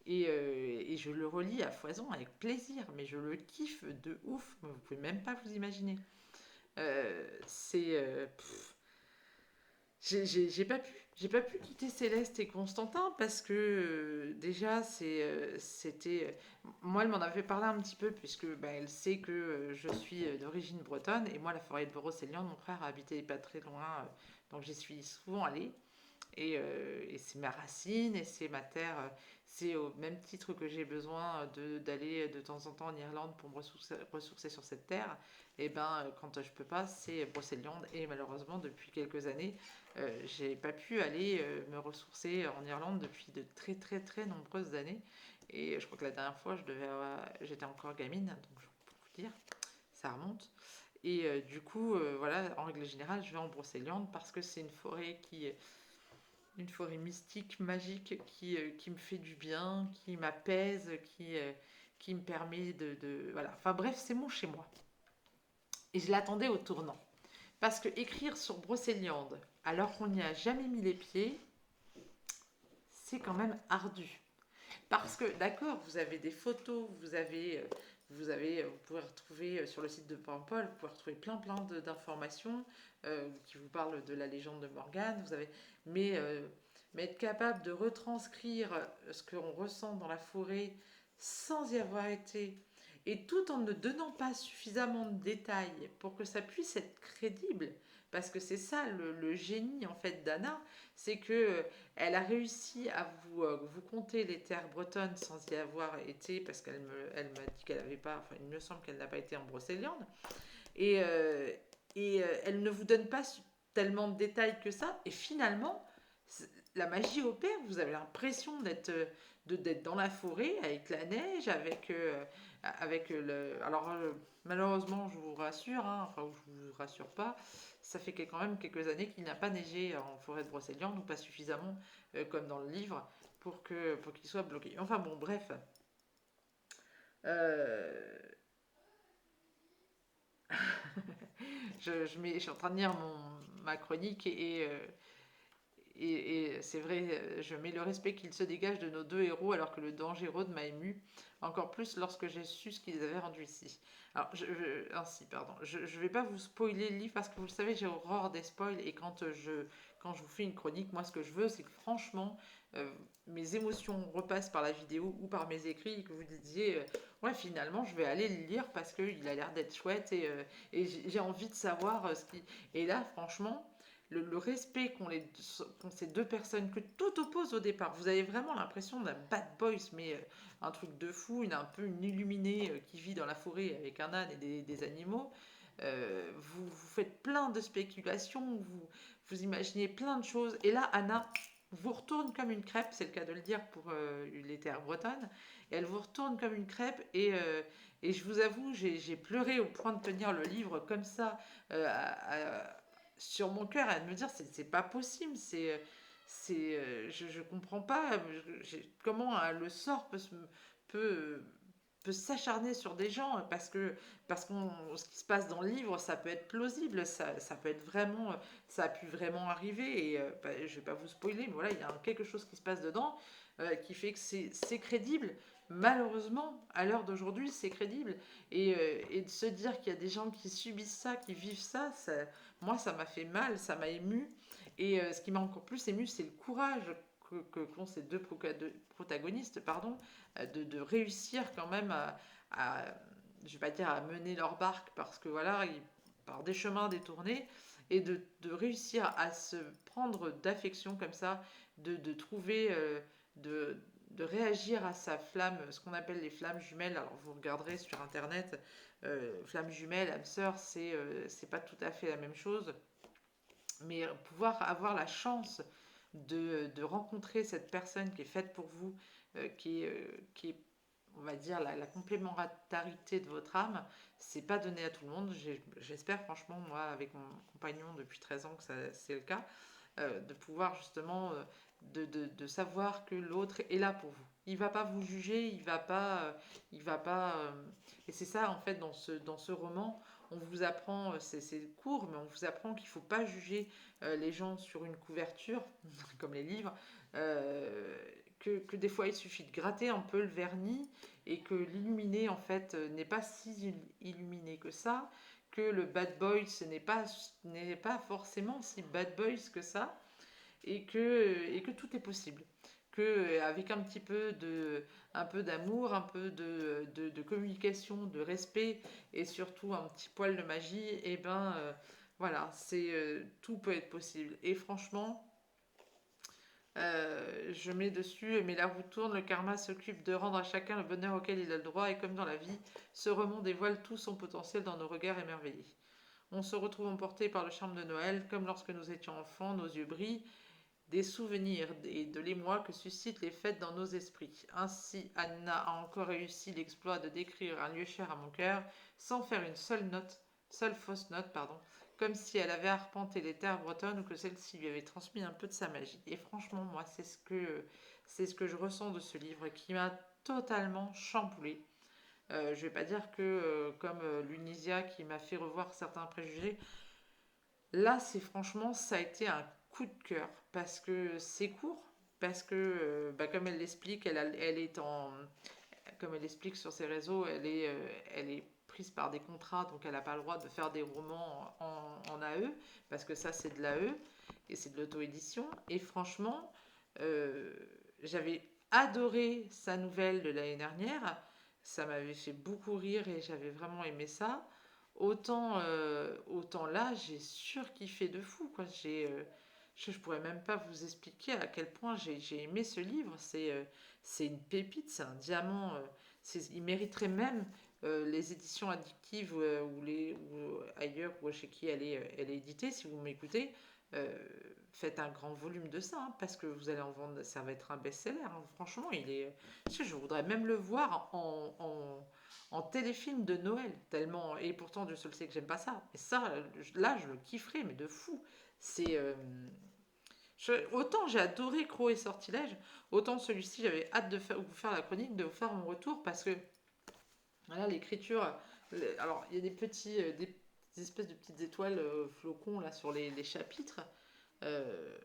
Et je le relis à foison avec plaisir, mais je le kiffe de ouf, vous pouvez même pas vous imaginer. C'est. J'ai pas pu quitter Céleste et Constantin parce que déjà c'était moi elle m'en avait parlé un petit peu puisque bah, elle sait que je suis d'origine bretonne et moi la forêt de Brocéliande mon frère habitait pas très loin donc j'y suis souvent allée et c'est ma racine et c'est ma terre. C'est au même titre que j'ai besoin d'aller de temps en temps en Irlande pour me ressourcer sur cette terre. Et ben quand je peux pas, c'est Brocéliande. Et malheureusement, depuis quelques années, j'ai pas pu aller me ressourcer en Irlande depuis de très très très nombreuses années. Et je crois que la dernière fois, j'étais encore gamine, donc pour vous dire, ça remonte. Et du coup, voilà, en règle générale, je vais en Brocéliande parce que c'est une forêt mystique, magique, qui me fait du bien, qui m'apaise, qui me permet voilà. Enfin bref, c'est mon chez moi. Et je l'attendais au tournant. Parce que écrire sur Brocéliande, alors qu'on n'y a jamais mis les pieds, c'est quand même ardu. Parce que, d'accord, vous avez des photos, vous pouvez retrouver sur le site de Paimpol, vous pouvez retrouver plein d'informations qui vous parlent de la légende de Morgane. Mais, mais être capable de retranscrire ce qu'on ressent dans la forêt sans y avoir été et tout en ne donnant pas suffisamment de détails pour que ça puisse être crédible, parce que c'est ça le génie en fait d'Anna, c'est que elle a réussi à vous conter les terres bretonnes sans y avoir été, parce elle m'a dit qu'elle n'avait pas, enfin il me semble qu'elle n'a pas été en Brocéliande, et, elle ne vous donne pas tellement de détails que ça, et finalement, la magie opère, vous avez l'impression d'être dans la forêt, avec la neige, avec le... Alors, malheureusement, je vous rassure, hein, enfin, je vous rassure pas, ça fait quand même quelques années qu'il n'a pas neigé en forêt de Brocéliande, ou pas suffisamment, comme dans le livre, pour qu'il soit bloqué. Enfin bon, bref. Euh, je suis en train de lire ma chronique et c'est vrai, je mets le respect qu'il se dégage de nos deux héros alors que le danger rôde m'a ému, encore plus lorsque j'ai su ce qu'ils avaient rendu ici. Alors, ainsi, pardon, je vais pas vous spoiler le livre parce que vous le savez, j'ai horreur des spoils et quand je vous fais une chronique, moi ce que je veux, c'est que franchement, euh, mes émotions repassent par la vidéo ou par mes écrits et que vous disiez, ouais, finalement, je vais aller le lire parce qu'il a l'air d'être chouette et j'ai envie de savoir ce qui. Et là, franchement, le respect qu'ont ces deux personnes que tout oppose au départ. Vous avez vraiment l'impression d'un bad boys, mais un truc de fou, un peu une illuminée qui vit dans la forêt avec un âne et des animaux. Vous faites plein de spéculations, vous imaginez plein de choses. Et là, Anna vous retourne comme une crêpe, c'est le cas de le dire pour les terres bretonnes. Et elle vous retourne comme une crêpe. Et je vous avoue, j'ai pleuré au point de tenir le livre comme ça. Sur mon cœur, à me dire c'est pas possible, je comprends pas comment le sort peut, peut s'acharner sur des gens parce que ce qui se passe dans le livre ça peut être plausible, ça peut être vraiment, ça a pu vraiment arriver et je vais pas vous spoiler, mais voilà, il y a quelque chose qui se passe dedans qui fait que c'est crédible. Malheureusement, à l'heure d'aujourd'hui, c'est crédible. Et de se dire qu'il y a des gens qui subissent ça, qui vivent ça, moi, ça m'a fait mal, ça m'a ému. Et ce qui m'a encore plus ému, c'est le courage qu'ont ces deux protagonistes, pardon, de réussir quand même je vais pas dire à mener leur barque, parce que voilà, par des chemins détournés, et de réussir à se prendre d'affection comme ça, de trouver, de, de réagir à sa flamme, ce qu'on appelle les flammes jumelles. Alors vous regarderez sur internet, flammes jumelles, âme sœur, c'est pas tout à fait la même chose, mais pouvoir avoir la chance de rencontrer cette personne qui est faite pour vous, qui est, on va dire, la complémentarité de votre âme, c'est pas donné à tout le monde. J'espère franchement, moi, avec mon compagnon depuis 13 ans, que c'est le cas, de pouvoir justement, de savoir que l'autre est là pour vous. Il va pas vous juger, il va pas. Et c'est ça en fait dans ce roman, on vous apprend, c'est court, mais on vous apprend qu'il faut pas juger les gens sur une couverture, comme les livres, que des fois il suffit de gratter un peu le vernis et que l'illuminé en fait n'est pas si illuminé que ça, que le bad boy ce n'est pas forcément si bad boys que ça, et que tout est possible. Que avec un peu d'amour, un peu de communication, de respect et surtout un petit poil de magie, et ben voilà, tout peut être possible. Et franchement, je mets dessus, mais la roue tourne, le karma s'occupe de rendre à chacun le bonheur auquel il a le droit, et comme dans la vie, ce roman dévoile tout son potentiel dans nos regards émerveillés. On se retrouve emporté par le charme de Noël, comme lorsque nous étions enfants, nos yeux brillent, des souvenirs et de l'émoi que suscitent les fêtes dans nos esprits. Ainsi, Anna a encore réussi l'exploit de décrire un lieu cher à mon cœur, sans faire une seule fausse note, pardon, comme si elle avait arpenté les terres bretonnes ou que celle-ci lui avait transmis un peu de sa magie. Et franchement, moi, c'est ce que je ressens de ce livre qui m'a totalement chamboulé. Je vais pas dire que, comme Lunisia qui m'a fait revoir certains préjugés, là, c'est franchement, ça a été un coup de cœur parce que c'est court, parce que, comme elle l'explique, elle est comme elle explique sur ses réseaux, elle est prise par des contrats, donc elle n'a pas le droit de faire des romans en AE, parce que ça, c'est de l'AE et c'est de l'auto-édition. Et franchement, j'avais adoré sa nouvelle de l'année dernière. Ça m'avait fait beaucoup rire et j'avais vraiment aimé ça. Autant là, j'ai surkiffé de fou, quoi. Je pourrais même pas vous expliquer à quel point j'ai aimé ce livre. C'est une pépite, c'est un diamant. Il mériterait même les éditions addictives ou ailleurs ou chez qui elle est éditée. Si vous m'écoutez, euh, faites un grand volume de ça, hein, parce que vous allez en vendre. Ça va être un best-seller, hein. Franchement, je voudrais même le voir en téléfilm de Noël, tellement. Et pourtant, Dieu seul sait que j'aime pas ça. Mais ça, là, je le kifferais, mais de fou. C'est. Autant j'ai adoré Croc et Sortilège, autant celui-ci, j'avais hâte de vous faire la chronique, de vous faire mon retour, parce que voilà, l'écriture. Alors, il y a des espèces de petites étoiles flocons là sur les chapitres. Euh,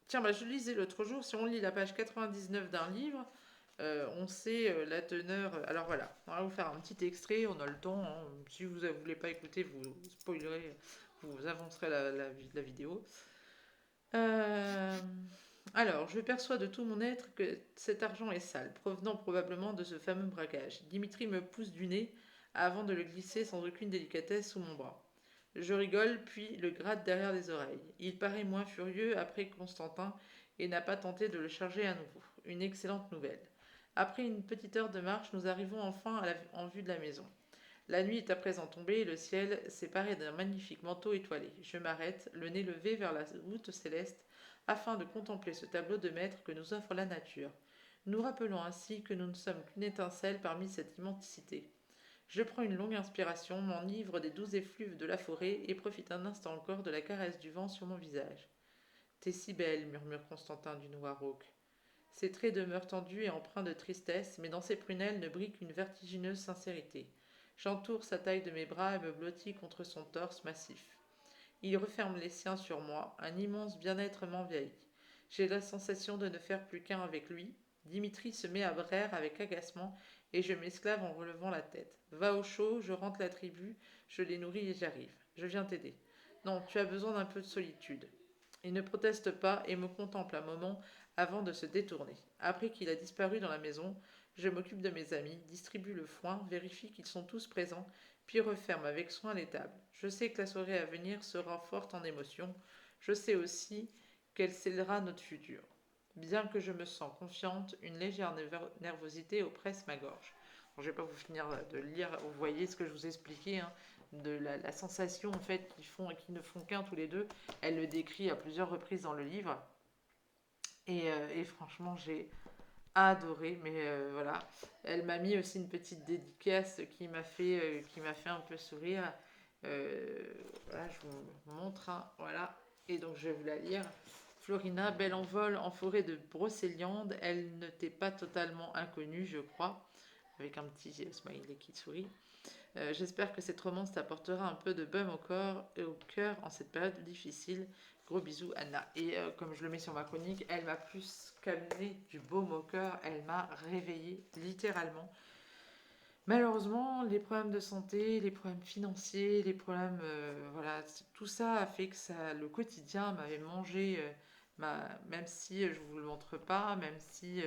Tiens, bah, je lisais l'autre jour, si on lit la page 99 d'un livre, on sait la teneur. Alors voilà, on va vous faire un petit extrait, on a le temps, hein. Si vous ne voulez pas écouter, vous spoilerez, vous avancerez la vidéo. Euh, alors, je perçois de tout mon être que cet argent est sale, provenant probablement de ce fameux braquage. Dimitri me pousse du nez avant de le glisser sans aucune délicatesse sous mon bras. Je rigole, puis le gratte derrière les oreilles. Il paraît moins furieux après Constantin et n'a pas tenté de le charger à nouveau. Une excellente nouvelle. Après une petite heure de marche, nous arrivons enfin en vue de la maison. La nuit est à présent tombée et le ciel s'est paré d'un magnifique manteau étoilé. Je m'arrête, le nez levé vers la voûte céleste, afin de contempler ce tableau de maître que nous offre la nature. Nous rappelons ainsi que nous ne sommes qu'une étincelle parmi cette immensité. Je prends une longue inspiration, m'enivre des doux effluves de la forêt et profite un instant encore de la caresse du vent sur mon visage. T'es si belle, murmure Constantin du noir rauque. Ses traits demeurent tendus et empreints de tristesse, mais dans ses prunelles ne brille qu'une vertigineuse sincérité. J'entoure sa taille de mes bras et me blottis contre son torse massif. Il referme les siens sur moi, un immense bien-être m'envahit. J'ai la sensation de ne faire plus qu'un avec lui. Dimitri se met à braire avec agacement et je m'esclave en relevant la tête. Va au chaud, je rentre la tribu, je les nourris et j'arrive. Je viens t'aider. Non, tu as besoin d'un peu de solitude. Il ne proteste pas et me contemple un moment avant de se détourner. Après qu'il a disparu dans la maison, je m'occupe de mes amis, distribue le foin, vérifie qu'ils sont tous présents, puis referme avec soin les tables. Je sais que la soirée à venir sera forte en émotions. Je sais aussi qu'elle scellera notre futur. Bien que je me sens confiante, une légère nervosité oppresse ma gorge. Bon, je ne vais pas vous finir de lire, vous voyez ce que je vous expliquais, hein, de la sensation en fait qu'ils ne font qu'un tous les deux. Elle le décrit à plusieurs reprises dans le livre. Et franchement, j'ai adoré. Mais voilà, elle m'a mis aussi une petite dédicace qui m'a fait un peu sourire. Voilà, je vous montre, hein, voilà. Et donc, je vais vous la lire. Florina, belle en vol en forêt de Brocéliande, elle ne t'est pas totalement inconnue, je crois, avec un petit smiley qui sourit. J'espère que cette romance t'apportera un peu de baume au corps et au cœur en cette période difficile. Gros bisous, Anna. Et comme je le mets sur ma chronique, elle m'a plus qu'amené du baume au cœur, elle m'a réveillée littéralement. Malheureusement, les problèmes de santé, les problèmes financiers, les problèmes, voilà, tout ça a fait que le quotidien m'avait mangé, même si je vous le montre pas, même si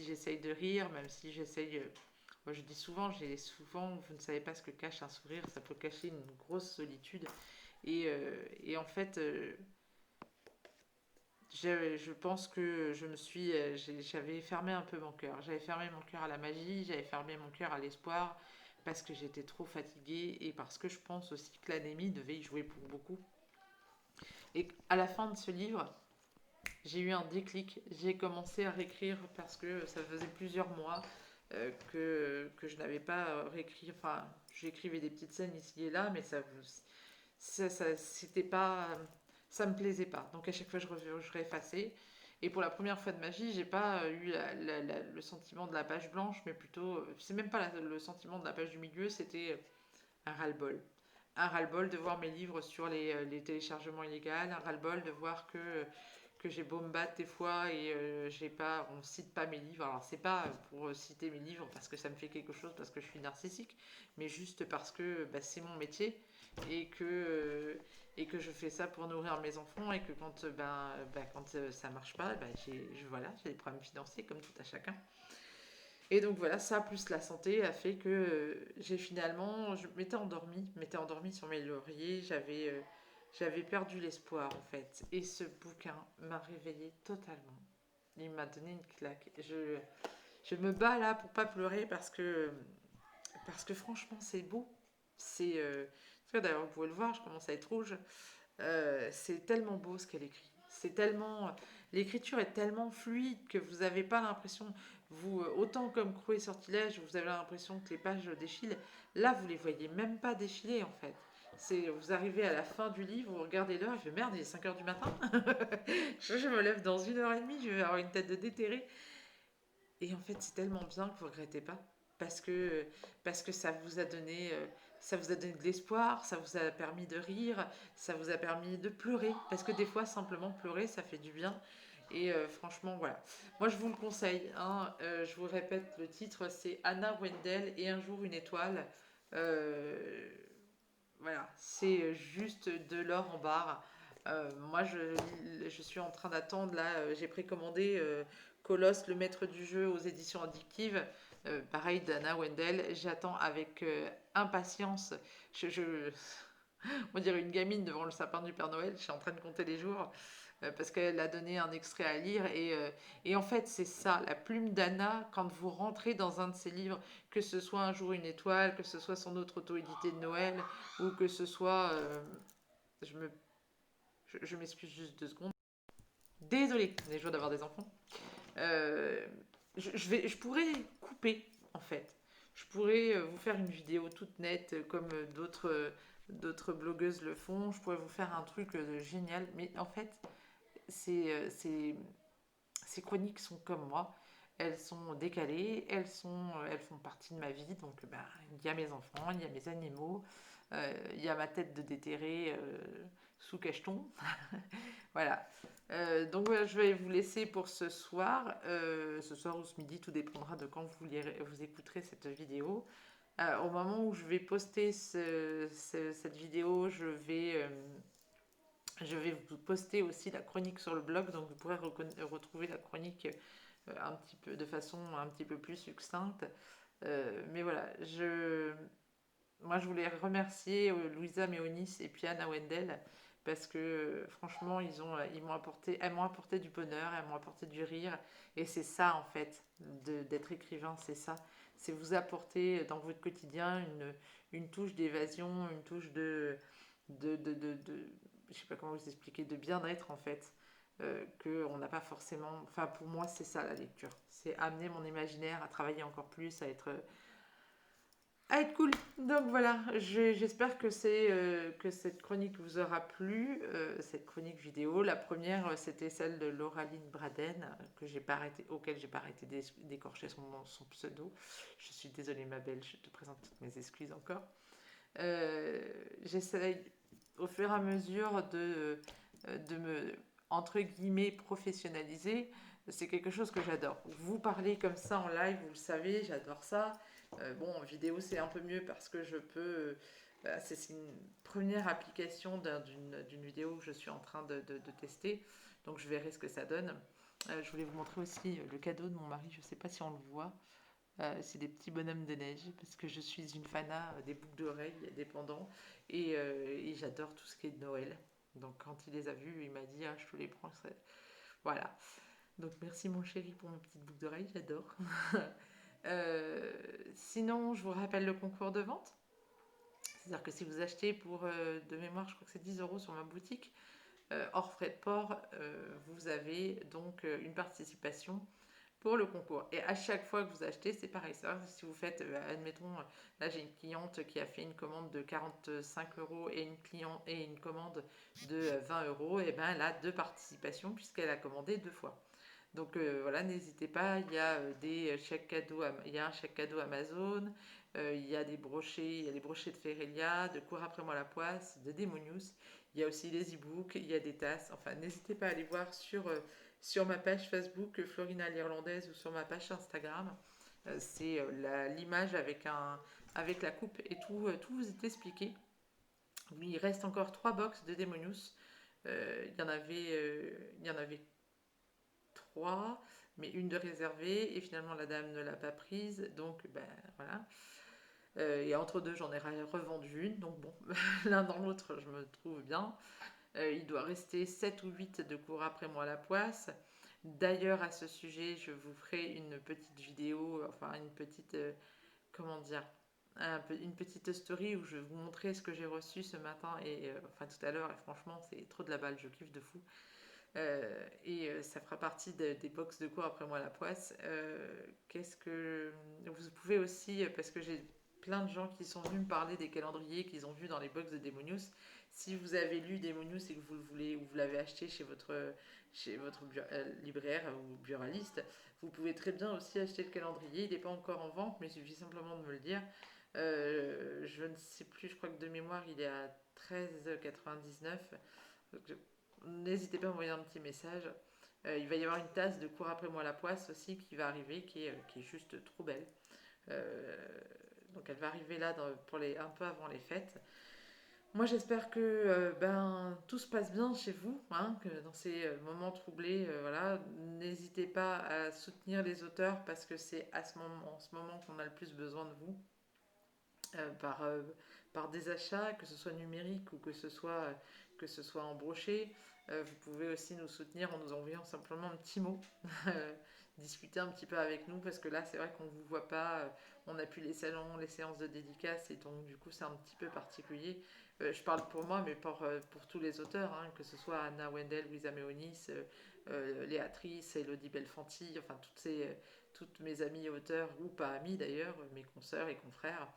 j'essaye de rire, même si j'essaye, moi je dis souvent, vous ne savez pas ce que cache un sourire, ça peut cacher une grosse solitude, et en fait, je pense que j'avais fermé un peu mon cœur. J'avais fermé mon cœur à la magie, j'avais fermé mon cœur à l'espoir parce que j'étais trop fatiguée et parce que je pense aussi que l'anémie devait y jouer pour beaucoup. Et à la fin de ce livre, j'ai eu un déclic. J'ai commencé à réécrire parce que ça faisait plusieurs mois que je n'avais pas réécrit. Enfin, j'écrivais des petites scènes ici et là, mais c'était pas, ça me plaisait pas. Donc à chaque fois je réeffaçais. Et pour la première fois de ma vie, j'ai pas eu le sentiment de la page blanche, mais plutôt, c'est même pas le sentiment de la page du milieu, c'était un ras-le-bol. Un ras-le-bol de voir mes livres sur les téléchargements illégaux, un ras-le-bol de voir que j'ai beau me battre des fois et on cite pas mes livres. Alors c'est pas pour citer mes livres parce que ça me fait quelque chose, parce que je suis narcissique, mais juste parce que bah, c'est mon métier et et que je fais ça pour nourrir mes enfants et que quand ça marche pas, voilà, j'ai des problèmes financiers comme tout à chacun. Et donc voilà, ça plus la santé a fait que j'ai finalement, je m'étais endormie sur mes lauriers, j'avais perdu l'espoir en fait. Et ce bouquin m'a réveillée totalement. Il m'a donné une claque. Je me bats là pour pas pleurer parce que franchement c'est beau. C'est d'ailleurs vous pouvez le voir, je commence à être rouge. C'est tellement beau ce qu'elle écrit. C'est tellement l'écriture est tellement fluide que vous n'avez pas l'impression vous autant comme Croix et Sortilège, vous avez l'impression que les pages défilent. Là, vous les voyez même pas défiler en fait. C'est vous arrivez à la fin du livre, vous regardez l'heure, je fais merde, il est 5 heures du matin. Je me lève dans 1 heure et demie, je vais avoir une tête de déterré. Et en fait, c'est tellement bien que vous ne regrettez pas. Parce que ça vous a donné de l'espoir, ça vous a permis de rire, ça vous a permis de pleurer. Parce que des fois, simplement pleurer, ça fait du bien. Et franchement, voilà. Moi, je vous le conseille, hein. Je vous répète, le titre, c'est Anna Wendell et un jour une étoile. Euh, voilà, c'est juste de l'or en barre. Moi, je suis en train d'attendre, là, j'ai précommandé Colosse, le maître du jeu aux éditions addictives. Pareil, d'Anna Wendell. J'attends avec impatience. Je, on dirait une gamine devant le sapin du Père Noël. Je suis en train de compter les jours parce qu'elle a donné un extrait à lire. Et en fait, c'est ça, la plume d'Anna, quand vous rentrez dans un de ses livres, que ce soit Un jour une étoile, que ce soit son autre auto-édité de Noël, ou que ce soit... je me, je m'excuse juste 2 secondes. Désolée, les joies d'avoir des enfants. Euh, je pourrais couper, en fait. Je pourrais vous faire une vidéo toute nette, comme d'autres blogueuses le font. Je pourrais vous faire un truc génial. Mais en fait, ces chroniques sont comme moi. Elles sont décalées, elles font partie de ma vie. Donc, ben, il y a mes enfants, il y a mes animaux, il y a ma tête de déterré sous cacheton. Voilà. Donc voilà, je vais vous laisser pour ce soir ou ce midi, tout dépendra de quand vous écouterez cette vidéo. Au moment où je vais poster cette vidéo, je vais vous poster aussi la chronique sur le blog, donc vous pourrez retrouver la chronique un petit peu, de façon un petit peu plus succincte. Mais voilà, moi je voulais remercier Louisa Méonis et puis Anna Wendell parce que franchement elles m'ont apporté du bonheur, elles m'ont apporté du rire et c'est ça en fait d'être écrivain, c'est ça, c'est vous apporter dans votre quotidien une touche d'évasion, une touche je sais pas comment vous expliquer, de bien-être en fait. Que on n'a pas forcément. Enfin, pour moi, c'est ça la lecture. C'est amener mon imaginaire à travailler encore plus, à être cool. Donc voilà, j'espère que cette chronique vous aura plu, cette chronique vidéo. La première, c'était celle de Lauraline Braden, auquel j'ai pas arrêté d'écorcher son pseudo. Je suis désolée ma belle, je te présente toutes mes excuses encore. J'essaye au fur et à mesure de me, entre guillemets, professionnaliser. C'est quelque chose que j'adore. Vous parler comme ça en live, vous le savez, j'adore ça. Bon, en vidéo, c'est un peu mieux parce que je peux. Voilà, c'est une première application d'une vidéo que je suis en train de tester. Donc, je verrai ce que ça donne. Je voulais vous montrer aussi le cadeau de mon mari. Je ne sais pas si on le voit. C'est des petits bonhommes de neige parce que je suis une fana des boucles d'oreilles dépendants et j'adore tout ce qui est de Noël. Donc, quand il les a vus, il m'a dit ah, je te les prends. Voilà. Donc, merci mon chéri pour mes petites boucles d'oreilles. J'adore. Sinon, je vous rappelle le concours de vente. C'est-à-dire que si vous achetez de mémoire, je crois que c'est 10 euros sur ma boutique, hors frais de port, vous avez donc une participation pour le concours. Et à chaque fois que vous achetez, c'est pareil. Ça, si vous faites, admettons, là j'ai une cliente qui a fait une commande de 45 euros et une commande de 20 euros, et ben elle a 2 participations puisqu'elle a commandé 2 fois. Donc voilà, n'hésitez pas, il y a des chèques cadeaux, il y a un chèque cadeau Amazon, il y a des brochets, il y a les brochets de Ferelia, de Cours après moi la poisse, de Demonius, il y a aussi les e-books, il y a des tasses, enfin n'hésitez pas à aller voir sur ma page Facebook Florina l'Irlandaise ou sur ma page Instagram. C'est l'image avec la coupe et tout vous est expliqué. Il reste encore 3 box de Demonius. Il y en avait 3. mais une de réservée, et finalement la dame ne l'a pas prise, donc ben voilà. Et entre deux, j'en ai revendu une, donc bon, l'un dans l'autre, je me trouve bien. Il doit rester 7 ou 8 de cours après moi à la poisse. D'ailleurs, à ce sujet, je vous ferai une petite vidéo, enfin une petite, comment dire, une petite story où je vais vous montrer ce que j'ai reçu ce matin et enfin tout à l'heure. Et franchement, c'est trop de la balle, je kiffe de fou. Ça fera partie des box de cours après moi à la poisse. Qu'est-ce que vous pouvez aussi, parce que j'ai plein de gens qui sont venus me parler des calendriers qu'ils ont vus dans les box de Demonius. Si vous avez lu Demonius et que vous le voulez ou vous l'avez acheté chez votre libraire ou buraliste, vous pouvez très bien aussi acheter le calendrier. Il n'est pas encore en vente, mais il suffit simplement de me le dire. Je ne sais plus, je crois que de mémoire il est à 13,99. N'hésitez pas à envoyer un petit message. Il va y avoir une tasse de cours après moi à la poisse aussi qui va arriver, qui est juste trop belle. Euh, donc elle va arriver là un peu avant les fêtes. Moi j'espère que ben, tout se passe bien chez vous, hein, que dans ces moments troublés, voilà, n'hésitez pas à soutenir les auteurs parce que c'est en ce moment qu'on a le plus besoin de vous. euh, par, euh, Par des achats, que ce soit numérique ou que ce soit en brochet. Vous pouvez aussi nous soutenir en nous envoyant simplement un petit mot, discuter un petit peu avec nous, parce que là c'est vrai qu'on ne vous voit pas, on n'a plus les salons, les séances de dédicaces, et donc du coup c'est un petit peu particulier. Je parle pour moi, mais pour tous les auteurs, hein, que ce soit Anna Wendel, Louisa Meonis, Léatrice, Elodie Belfanti, enfin toutes mes amies auteurs, ou pas amies d'ailleurs, mes consoeurs et confrères.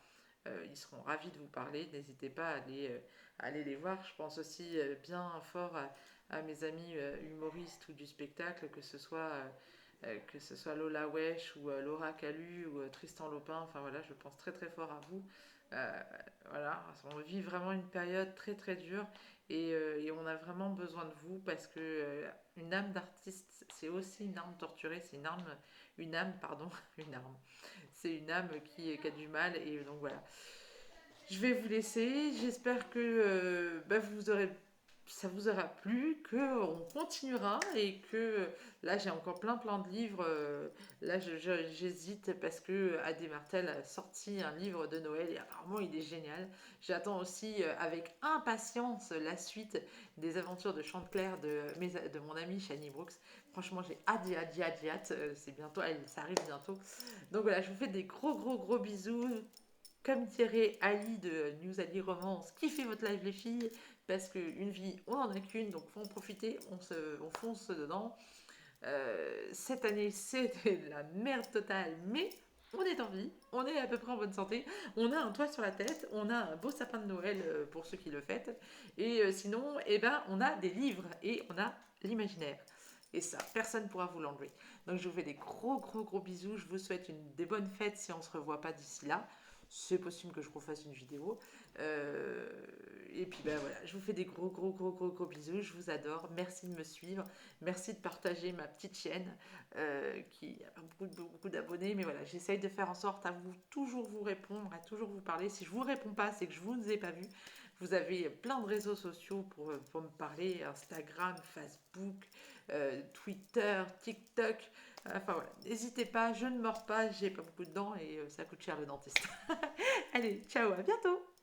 Ils seront ravis de vous parler. N'hésitez pas à aller les voir. Je pense aussi bien fort à mes amis humoristes ou du spectacle, que ce soit Lola Wesh ou Laura Calu ou Tristan Lopin. Enfin voilà, je pense très très fort à vous. Euh, voilà, on vit vraiment une période très très dure et on a vraiment besoin de vous parce que une âme d'artiste, c'est aussi une âme torturée, c'est une âme, pardon, une âme. C'est une âme qui a du mal et donc voilà. Je vais vous laisser. J'espère que bah, ça vous aura plu, qu'on continuera et que là j'ai encore plein de livres. Là j'hésite parce que Adé Martel a sorti un livre de Noël et apparemment il est génial. J'attends aussi avec impatience la suite des aventures de Chanteclair de mon ami Shani Brooks. Franchement j'ai hâte, j'ai hâte, j'ai hâte, j'ai hâte. C'est bientôt, ça arrive bientôt. Donc voilà, je vous fais des gros bisous. Comme dirait Ali de News Ali Romance, kiffez votre live les filles, parce qu'une vie, on en a qu'une, donc faut en profiter, on fonce dedans. Cette année, c'était de la merde totale, mais on est en vie, on est à peu près en bonne santé, on a un toit sur la tête, on a un beau sapin de Noël pour ceux qui le fêtent, et sinon, eh ben, on a des livres et on a l'imaginaire. Et ça, personne ne pourra vous l'enlever. Donc je vous fais des gros bisous, je vous souhaite des bonnes fêtes si on ne se revoit pas d'ici là. C'est possible que je refasse une vidéo. Euh, et puis ben voilà, je vous fais des gros bisous. Je vous adore. Merci de me suivre. Merci de partager ma petite chaîne qui a pas beaucoup d'abonnés. Mais voilà, j'essaye de faire en sorte à toujours vous répondre, à toujours vous parler. Si je vous réponds pas, c'est que je vous ai pas vu. Vous avez plein de réseaux sociaux pour me parler, Instagram, Facebook, Twitter, TikTok. Enfin voilà, n'hésitez pas, je ne mords pas, j'ai pas beaucoup de dents et ça coûte cher le dentiste. Allez, ciao, à bientôt!